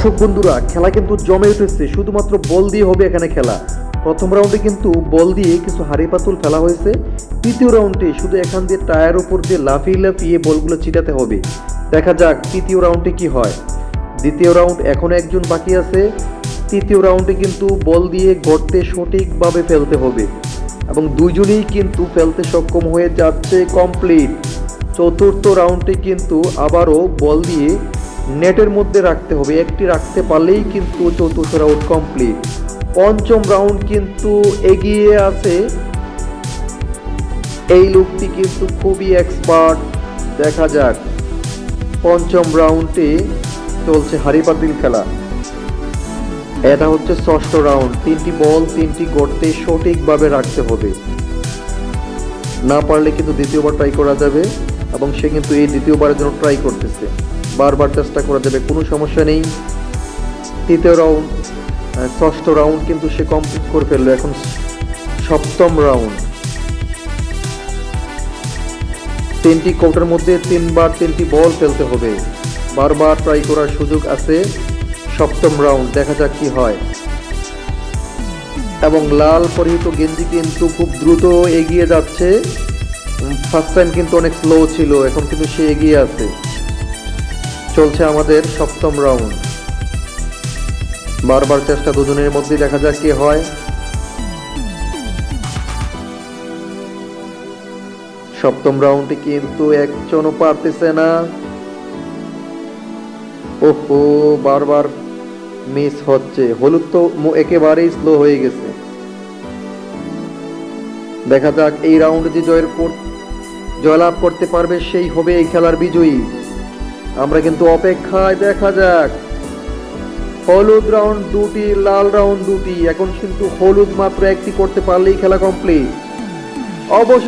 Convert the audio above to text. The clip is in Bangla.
দর্শক বন্ধুরা, খেলা কিন্তু জমে উঠেছে। শুধুমাত্র বল দিয়ে হবে এখানে খেলা। প্রথম রাউন্ডে কিন্তু বল দিয়ে কিছু হাড়ি পাতুল ফেলা হয়েছে। তৃতীয় রাউন্ডে শুধু এখান দিয়ে টায়ার উপর দিয়ে লাফিয়ে লাফিয়ে বলগুলো ছিটাতে হবে। দেখা যাক তৃতীয় রাউন্ডে কি হয়। দ্বিতীয় রাউন্ড এখনো একজন বাকি আছে। তৃতীয় রাউন্ডে কিন্তু বল দিয়ে গর্তে সঠিকভাবে ফেলতে হবে এবং দুইজনেই কিন্তু ফেলতে সক্ষম হয়ে যাচ্ছে। কমপ্লিট। চতুর্থ রাউন্ডে কিন্তু আবারও বল দিয়ে নেটের মধ্যে রাখতে হবে। একটি রাখতে পারলেই কিন্তু চতুর্থ রাউন্ড কমপ্লিট। পঞ্চম রাউন্ড কিন্তু এগিয়ে আছে। এই লোকটি কিন্তু খুবই এক্সপার্ট। দেখা যাক পঞ্চম রাউন্ডে চলছে হাড়ি পাতিল খেলা। এটা হচ্ছে ষষ্ঠ রাউন্ড। তিনটি বল তিনটি গর্তে সঠিকভাবে রাখতে হবে। না পারলে কিন্তু দ্বিতীয়বার ট্রাই করা যাবে এবং সে কিন্তু এই দ্বিতীয়বারের জন্য ট্রাই করতেছে। বারবার চেষ্টা করা যাবে, কোনো সমস্যা নেই। তৃতীয় রাউন্ড, ষষ্ঠ রাউন্ড কিন্তু সে কমপ্লিট করে ফেললো। এখন সপ্তম রাউন্ড। তিনটি কোর্টের মধ্যে তিনবার তিনটি বল ফেলতে হবে। বারবার ট্রাই করার সুযোগ আছে। সপ্তম রাউন্ড, দেখা যাক কি হয়। এবং লাল পরিহিত গেঞ্জি কিন্তু খুব দ্রুত এগিয়ে যাচ্ছে। ফার্স্ট টাইম কিন্তু অনেক স্লো ছিল, এখন কিন্তু সে এগিয়ে আছে। চলছে আমাদের সপ্তম রাউন্ড। বারবার চেষ্টা দুজনের মধ্যে, দেখা যাক কি হয়। সপ্তম রাউন্ডে কিন্তু একজনও পারতেছে না। ওহো, বারবার মিস হচ্ছে। হলুদ তো একেবারেই স্লো হয়ে গেছে। দেখা যাক এই রাউন্ডে যে জয়লাভ করতে পারবে সেই হবে এই খেলার বিজয়ী। আমরা কিন্তু অপেক্ষায়। দেখা যাক। হলুদ রাউন্ড দুটি, লাল রাউন্ড দুটি। এখন কিন্তু হলুদ মাত্র একটি করতে পারলেই খেলা কমপ্লিট। অবশ্যই